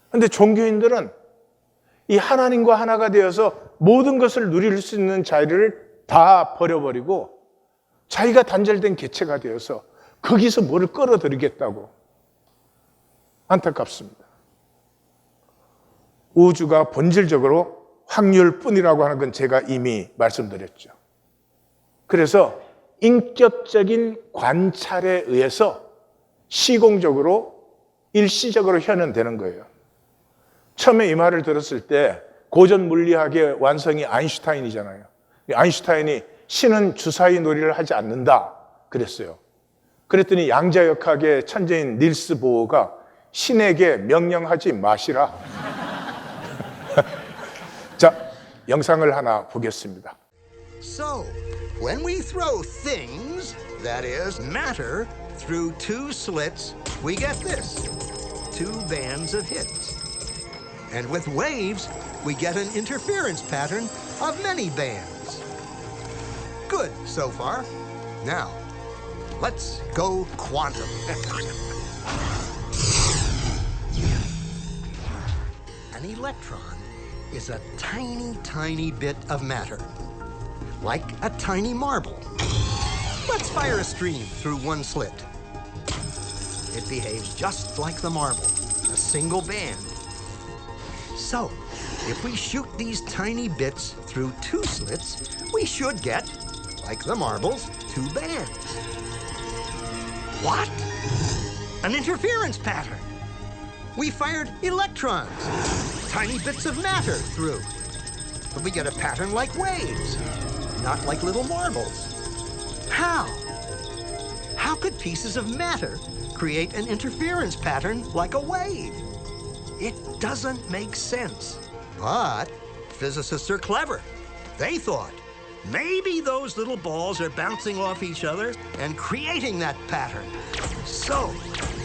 그런데 종교인들은 이 하나님과 하나가 되어서 모든 것을 누릴 수 있는 자리를 다 버려버리고 자기가 단절된 개체가 되어서 거기서 뭐를 끌어들이겠다고. 안타깝습니다. 우주가 본질적으로 확률뿐이라고 하는 건 제가 이미 말씀드렸죠. 그래서 인격적인 관찰에 의해서 시공적으로 일시적으로 현현되는 거예요. 처음에 이 말을 들었을 때 고전 물리학의 완성이 아인슈타인이잖아요. 아인슈타인이 신은 주사위 놀이를 하지 않는다 그랬어요. 그랬더니 양자역학의 천재인 닐스 보어가 신에게 명령하지 마시라. 자, 영상을 하나 보겠습니다. So, when we throw things, that is, matter, through two slits, we get this, two bands of hits. And with waves, we get an interference pattern of many bands. Good so far. Now, let's go quantum. An electron is a tiny, tiny bit of matter, like a tiny marble. Let's fire a stream through one slit. It behaves just like the marble, a single band. So, if we shoot these tiny bits through two slits, we should get, like the marbles, two bands. What? An interference pattern. We fired electrons, tiny bits of matter through. But we get a pattern like waves, not like little marbles. How? How could pieces of matter create an interference pattern like a wave? It doesn't make sense. But physicists are clever. They thought, maybe those little balls are bouncing off each other and creating that pattern. So,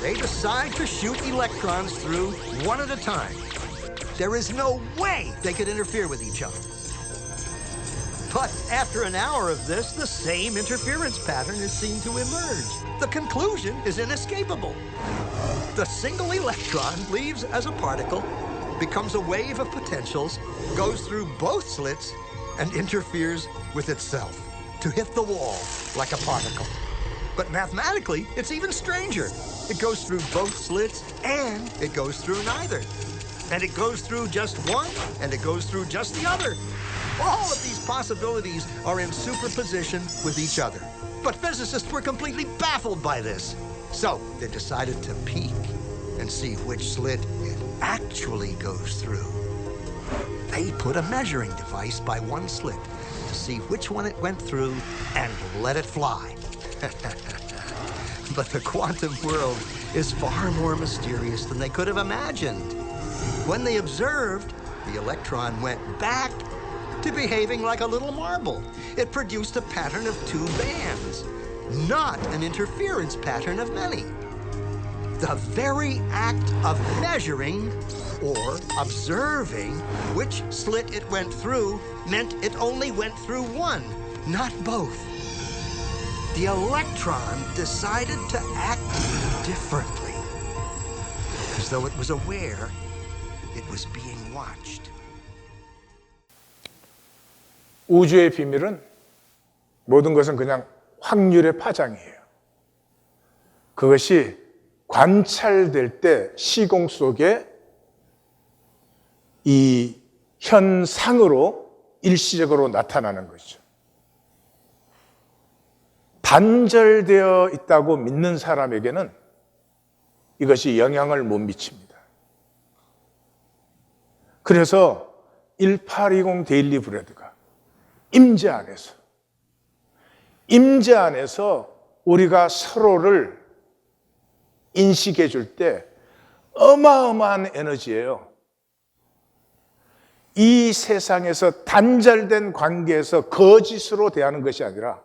they decide to shoot electrons through one at a time. There is no way they could interfere with each other. But after an hour of this, the same interference pattern is seen to emerge. The conclusion is inescapable. The single electron leaves as a particle, becomes a wave of potentials, goes through both slits, and interferes with itself to hit the wall like a particle. But mathematically, it's even stranger. It goes through both slits, and it goes through neither. And it goes through just one, and it goes through just the other. All of these possibilities are in superposition with each other. But physicists were completely baffled by this. So they decided to peek and see which slit it actually goes through. They put a measuring device by one slit to see which one it went through and let it fly. But the quantum world is far more mysterious than they could have imagined. When they observed, the electron went back to behaving like a little marble. It produced a pattern of two bands, not an interference pattern of many. The very act of measuring or observing which slit it went through meant it only went through one, not both. The electron decided to act differently, as though it was aware it was being watched. 우주의 비밀은 모든 것은 그냥 확률의 파장이에요. 그것이 관찰될 때 시공 속에 이 현상으로 일시적으로 나타나는 거죠. 단절되어 있다고 믿는 사람에게는 이것이 영향을 못 미칩니다. 그래서 1820 데일리 브레드가 임재 안에서 우리가 서로를 인식해 줄 때 어마어마한 에너지예요. 이 세상에서 단절된 관계에서 거짓으로 대하는 것이 아니라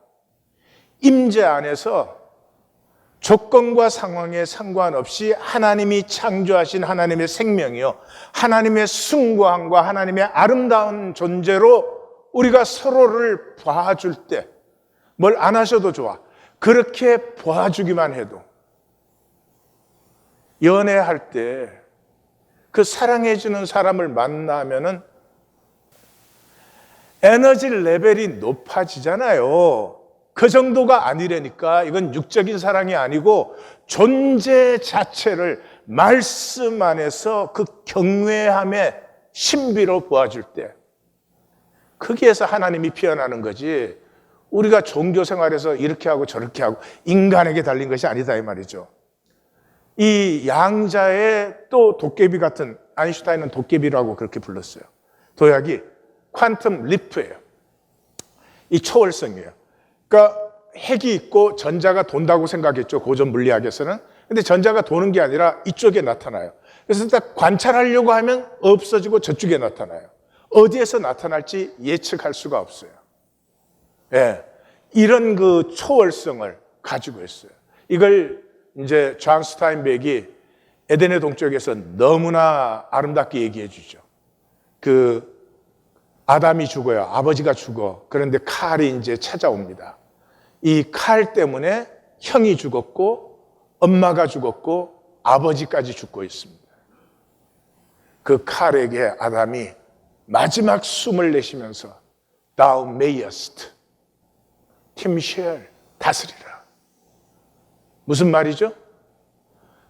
임재 안에서 조건과 상황에 상관없이 하나님이 창조하신 하나님의 생명이요, 하나님의 숭고함과 하나님의 아름다운 존재로 우리가 서로를 봐줄 때, 뭘 안 하셔도 좋아, 그렇게 봐주기만 해도, 연애할 때 그 사랑해주는 사람을 만나면은 에너지 레벨이 높아지잖아요. 그 정도가 아니라니까. 이건 육적인 사랑이 아니고 존재 자체를 말씀 안에서 그 경외함의 신비로 보아줄 때, 거기에서 하나님이 피어나는 거지, 우리가 종교 생활에서 이렇게 하고 저렇게 하고 인간에게 달린 것이 아니다 이 말이죠. 이 양자의 또 도깨비 같은, 아인슈타인은 도깨비라고 그렇게 불렀어요. 도약이 퀀텀 리프예요. 이 초월성이에요. 그러니까 핵이 있고 전자가 돈다고 생각했죠, 고전 물리학에서는. 근데 전자가 도는 게 아니라 이쪽에 나타나요. 그래서 딱 관찰하려고 하면 없어지고 저쪽에 나타나요. 어디에서 나타날지 예측할 수가 없어요. 예, 이런 그 초월성을 가지고 있어요. 이걸 이제 존 스타인백이 에덴의 동쪽에서 너무나 아름답게 얘기해 주죠. 그 아담이 죽어요. 아버지가 죽어. 그런데 칼이 이제 찾아옵니다. 이 칼 때문에 형이 죽었고 엄마가 죽었고 아버지까지 죽고 있습니다. 그 칼에게 아담이 마지막 숨을 내쉬면서 Thou mayest, 팀쉘, 다스리라. 무슨 말이죠?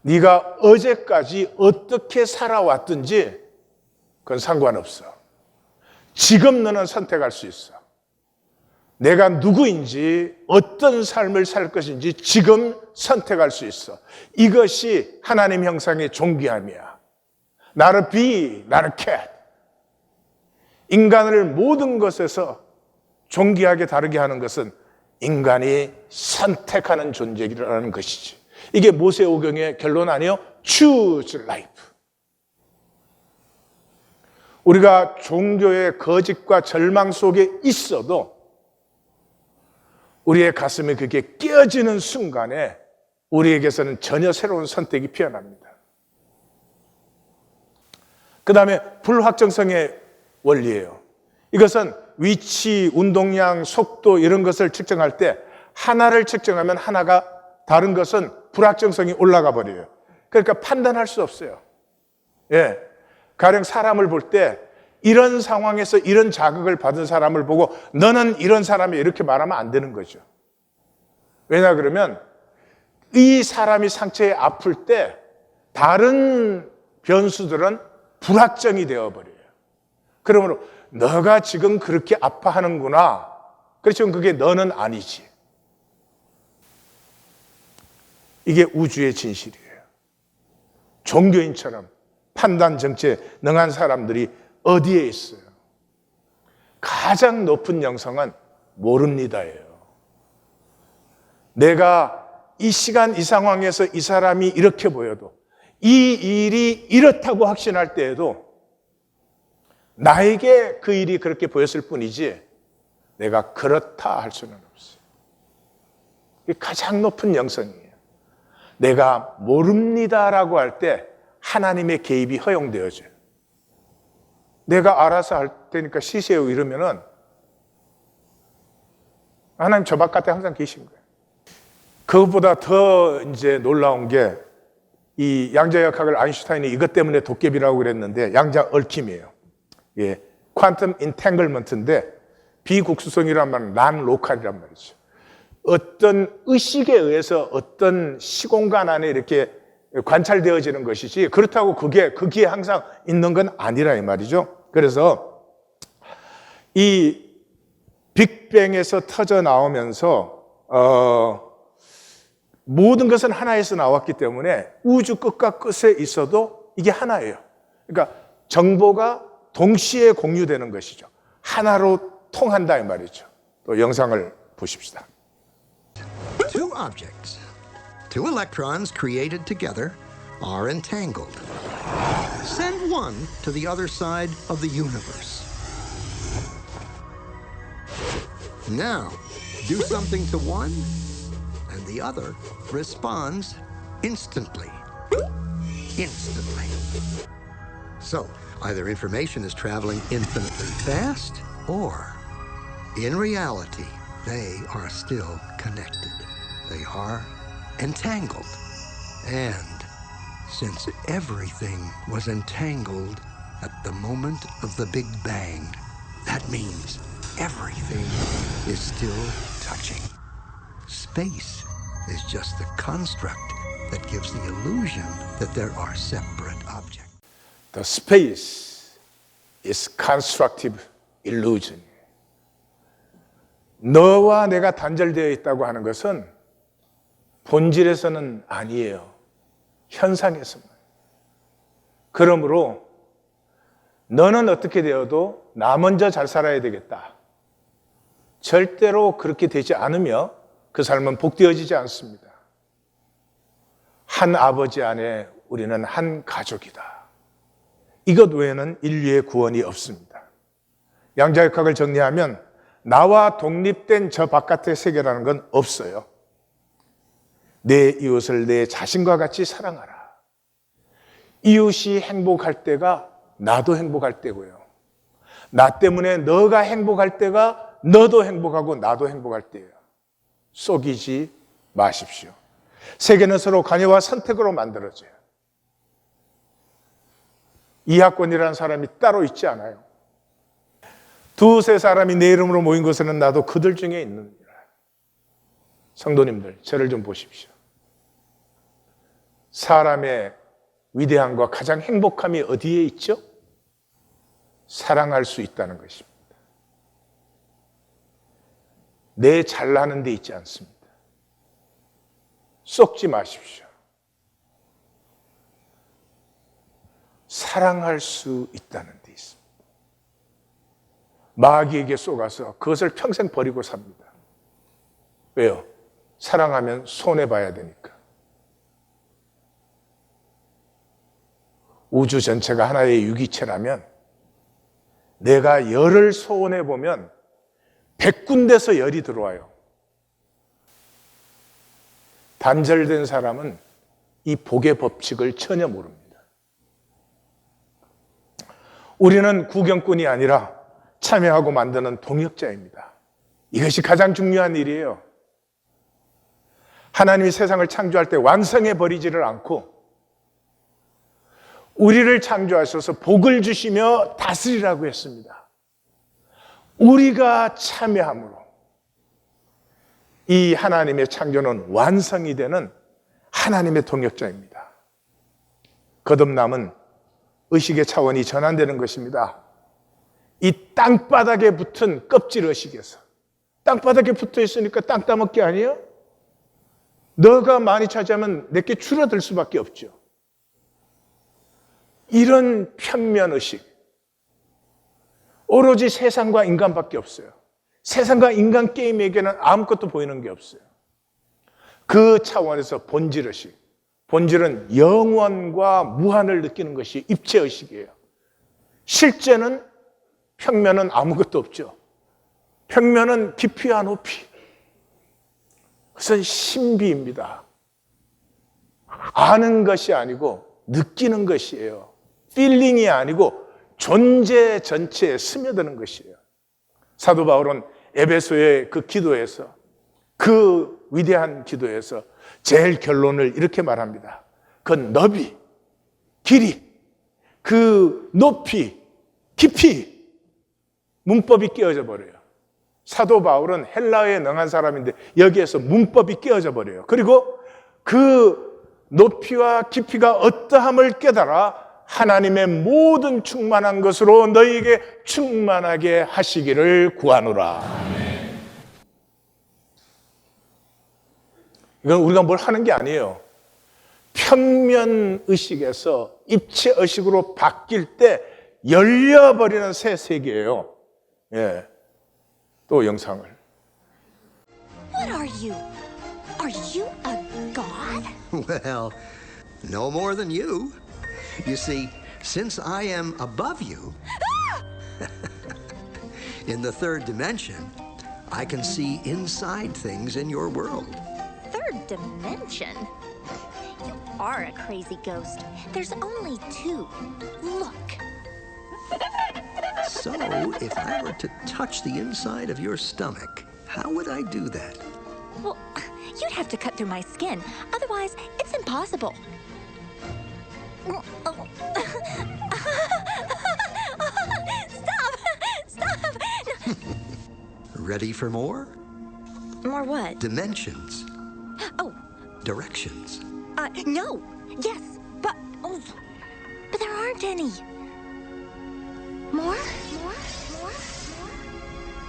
네가 어제까지 어떻게 살아왔든지 그건 상관없어. 지금 너는 선택할 수 있어. 내가 누구인지, 어떤 삶을 살 것인지 지금 선택할 수 있어. 이것이 하나님 형상의 존귀함이야. 나를 비, 나를 캣. 인간을 모든 것에서 존귀하게 다르게 하는 것은 인간이 선택하는 존재라는 것이지. 이게 모세오경의 결론 아니에요? Choose life. 우리가 종교의 거짓과 절망 속에 있어도 우리의 가슴에 그게 깨어지는 순간에 우리에게서는 전혀 새로운 선택이 피어납니다. 그 다음에 불확정성의 원리예요. 이것은 위치, 운동량, 속도 이런 것을 측정할 때 하나를 측정하면 하나가 다른 것은 불확정성이 올라가 버려요. 그러니까 판단할 수 없어요. 예. 가령 사람을 볼 때 이런 상황에서 이런 자극을 받은 사람을 보고 너는 이런 사람이 이렇게 말하면 안 되는 거죠. 왜냐 그러면 이 사람이 상처에 아플 때 다른 변수들은 불확정이 되어버려요. 그러므로 너가 지금 그렇게 아파하는구나. 그렇지만 그게 너는 아니지. 이게 우주의 진실이에요. 종교인처럼 판단 정체에 능한 사람들이 어디에 있어요? 가장 높은 영성은 모릅니다예요. 내가 이 시간 이 상황에서 이 사람이 이렇게 보여도 이 일이 이렇다고 확신할 때에도 나에게 그 일이 그렇게 보였을 뿐이지 내가 그렇다 할 수는 없어요. 이게 가장 높은 영성이에요. 내가 모릅니다라고 할 때 하나님의 개입이 허용되어져요. 내가 알아서 할 테니까 쉬세요 이러면은 하나님 저 바깥에 항상 계신 거예요. 그것보다 더 이제 놀라운 게 이 양자역학을 아인슈타인이 이것 때문에 도깨비라고 그랬는데 양자 얽힘이에요. 예, 퀀텀 인탱글먼트인데 비국수성이란 말은 난 로컬이란 말이죠. 어떤 의식에 의해서 어떤 시공간 안에 이렇게 관찰되어지는 것이지 그렇다고 그게 거기에 항상 있는 건 아니라 이 말이죠. 그래서 이 빅뱅에서 터져 나오면서 모든 것은 하나에서 나왔기 때문에 우주 끝과 끝에 있어도 이게 하나예요. 그러니까 정보가 동시에 공유되는 것이죠. 하나로 통한다 이 말이죠. 또 영상을 보십시다. Two objects, two electrons created together, are entangled. Send one to the other side of the universe. Now, do something to one, and the other responds instantly. Instantly. So, either information is traveling infinitely fast, or, in reality, they are still connected. They are entangled. And since everything was entangled at the moment of the Big Bang, that means everything is still touching. Space is just the construct that gives the illusion that there are separate objects. The space is constructive illusion. 너와 내가 단절되어 있다고 하는 것은 본질에서는 아니에요. 현상에서만. 그러므로 너는 어떻게 되어도 나 먼저 잘 살아야 되겠다. 절대로 그렇게 되지 않으며 그 삶은 복되어지지 않습니다. 한 아버지 안에 우리는 한 가족이다. 이것 외에는 인류의 구원이 없습니다. 양자역학을 정리하면 나와 독립된 저 바깥의 세계라는 건 없어요. 내 이웃을 내 자신과 같이 사랑하라. 이웃이 행복할 때가 나도 행복할 때고요. 나 때문에 너가 행복할 때가 너도 행복하고 나도 행복할 때예요. 속이지 마십시오. 세계는 서로 관여와 선택으로 만들어져요. 이하권이라는 사람이 따로 있지 않아요. 두세 사람이 내 이름으로 모인 곳에는 나도 그들 중에 있느니라. 성도님들, 저를 좀 보십시오. 사람의 위대함과 가장 행복함이 어디에 있죠? 사랑할 수 있다는 것입니다. 내 잘나는 데 있지 않습니다. 속지 마십시오. 사랑할 수 있다는 데 있습니다. 마귀에게 속아서 그것을 평생 버리고 삽니다. 왜요? 사랑하면 손해봐야 되니까. 우주 전체가 하나의 유기체라면 내가 열을 소원해보면 100군데서 열이 들어와요. 단절된 사람은 이 복의 법칙을 전혀 모릅니다. 우리는 구경꾼이 아니라 참여하고 만드는 동역자입니다. 이것이 가장 중요한 일이에요. 하나님이 세상을 창조할 때 완성해버리지를 않고 우리를 창조하셔서 복을 주시며 다스리라고 했습니다. 우리가 참여함으로 이 하나님의 창조는 완성이 되는 하나님의 동역자입니다. 거듭남은 의식의 차원이 전환되는 것입니다. 이 땅바닥에 붙은 껍질 의식에서 땅바닥에 붙어 있으니까 땅 따먹기 아니에요? 너가 많이 차지하면 내게 줄어들 수밖에 없죠. 이런 편면의식, 오로지 세상과 인간밖에 없어요. 세상과 인간 게임에게는 아무것도 보이는 게 없어요. 그 차원에서 본질의식, 본질은 영원과 무한을 느끼는 것이 입체의식이에요. 실제는 평면은 아무것도 없죠. 평면은 깊이와 높이, 그것은 신비입니다. 아는 것이 아니고 느끼는 것이에요. 필링이 아니고 존재 전체에 스며드는 것이에요. 사도 바울은 에베소의 그 기도에서, 그 위대한 기도에서 제일 결론을 이렇게 말합니다. 그 너비, 길이, 그 높이, 깊이, 문법이 끼어져 버려요. 사도 바울은 헬라어에 능한 사람인데 여기에서 문법이 끼어져 버려요. 그리고 그 높이와 깊이가 어떠함을 깨달아 하나님의 모든 충만한 것으로 너희에게 충만하게 하시기를 구하노라. 이건 우리가 뭘 하는 게 아니에요. 평면의식에서 입체의식으로 바뀔 때 열려버리는 새 세계예요. 예. 또 영상을. What are you? Are you a god? Well, no more than you. You see, since I am above you, in the third dimension, I can see inside things in your world. Third dimension? You are a crazy ghost. There's only two. Look. So, if I were to touch the inside of your stomach, how would I do that? Well, you'd have to cut through my skin. Otherwise, it's impossible. Stop! Stop! Ready for more? More what? Dimensions. Oh, Directions. no. Yes, but there aren't any. More? More? More?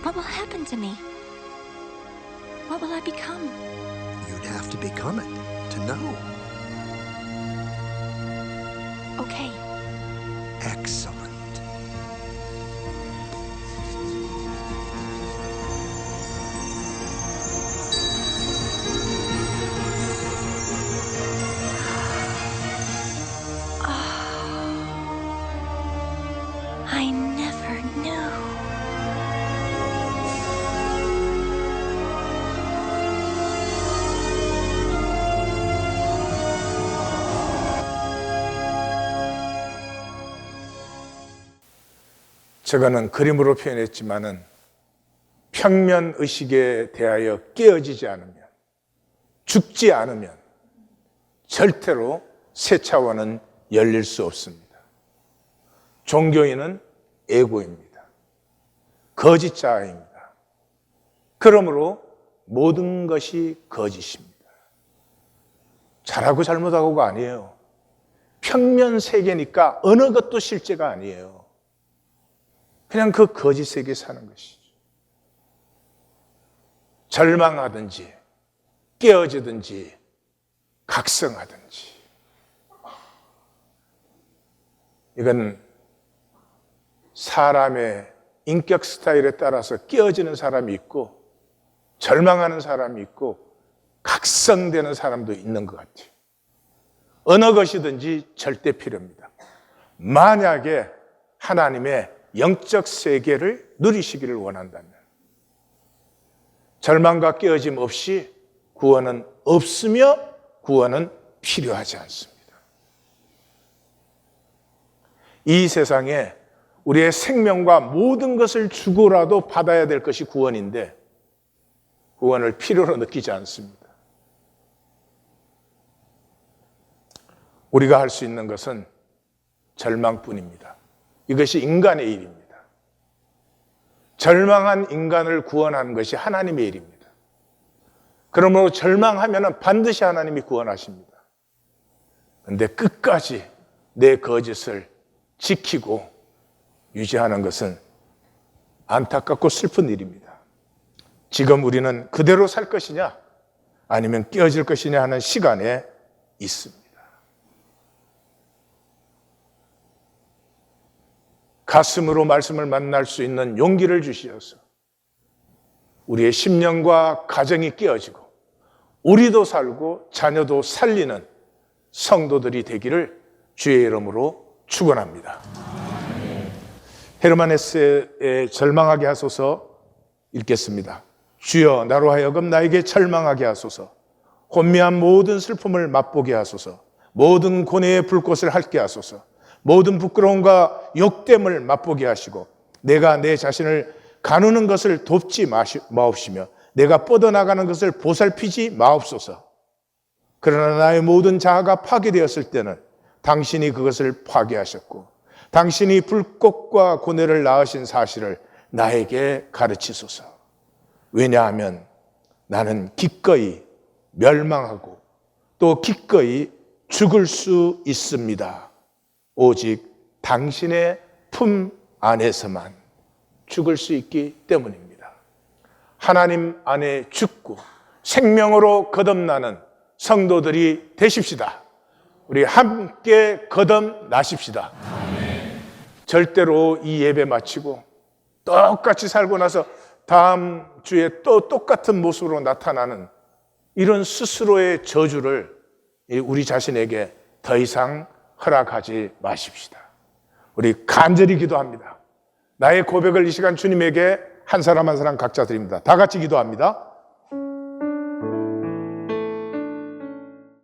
What will happen to me? What will I become? You'd have to become it to know. Okay. Excellent. I never knew. 제가는 그림으로 표현했지만은 평면 의식에 대하여 깨어지지 않으면, 죽지 않으면 절대로 새 차원은 열릴 수 없습니다. 종교인은 에고입니다. 거짓자입니다. 그러므로 모든 것이 거짓입니다. 잘하고 잘못하고가 아니에요. 평면 세계니까 어느 것도 실제가 아니에요. 그냥 그 거짓 세계에 사는 것이죠. 절망하든지 깨어지든지 각성하든지, 이건 사람의 인격 스타일에 따라서 깨어지는 사람이 있고 절망하는 사람이 있고 각성되는 사람도 있는 것 같아요. 어느 것이든지 절대 필요합니다. 만약에 하나님의 영적 세계를 누리시기를 원한다면 절망과 깨어짐 없이 구원은 없으며 구원은 필요하지 않습니다. 이 세상에 우리의 생명과 모든 것을 주고라도 받아야 될 것이 구원인데 구원을 필요로 느끼지 않습니다. 우리가 할 수 있는 것은 절망뿐입니다. 이것이 인간의 일입니다. 절망한 인간을 구원하는 것이 하나님의 일입니다. 그러므로 절망하면 반드시 하나님이 구원하십니다. 그런데 끝까지 내 거짓을 지키고 유지하는 것은 안타깝고 슬픈 일입니다. 지금 우리는 그대로 살 것이냐 아니면 깨어질 것이냐 하는 시간에 있습니다. 가슴으로 말씀을 만날 수 있는 용기를 주시어서 우리의 심령과 가정이 깨어지고 우리도 살고 자녀도 살리는 성도들이 되기를 주의 이름으로 축원합니다. 헤르만 헤세의 절망하게 하소서 읽겠습니다. 주여 나로 하여금 나에게 절망하게 하소서. 혼미한 모든 슬픔을 맛보게 하소서. 모든 고뇌의 불꽃을 핥게 하소서. 모든 부끄러움과 욕됨을 맛보게 하시고 내가 내 자신을 가누는 것을 돕지 마옵시며 내가 뻗어나가는 것을 보살피지 마옵소서. 그러나 나의 모든 자아가 파괴되었을 때는 당신이 그것을 파괴하셨고 당신이 불꽃과 고뇌를 낳으신 사실을 나에게 가르치소서. 왜냐하면 나는 기꺼이 멸망하고 또 기꺼이 죽을 수 있습니다. 오직 당신의 품 안에서만 죽을 수 있기 때문입니다. 하나님 안에 죽고 생명으로 거듭나는 성도들이 되십시다. 우리 함께 거듭나십시다. 절대로 이 예배 마치고 똑같이 살고 나서 다음 주에 또 똑같은 모습으로 나타나는 이런 스스로의 저주를 우리 자신에게 더 이상 허락하지 마십시다. 우리 간절히 기도합니다. 나의 고백을 이 시간 주님에게 한 사람 한 사람 각자 드립니다. 다 같이 기도합니다.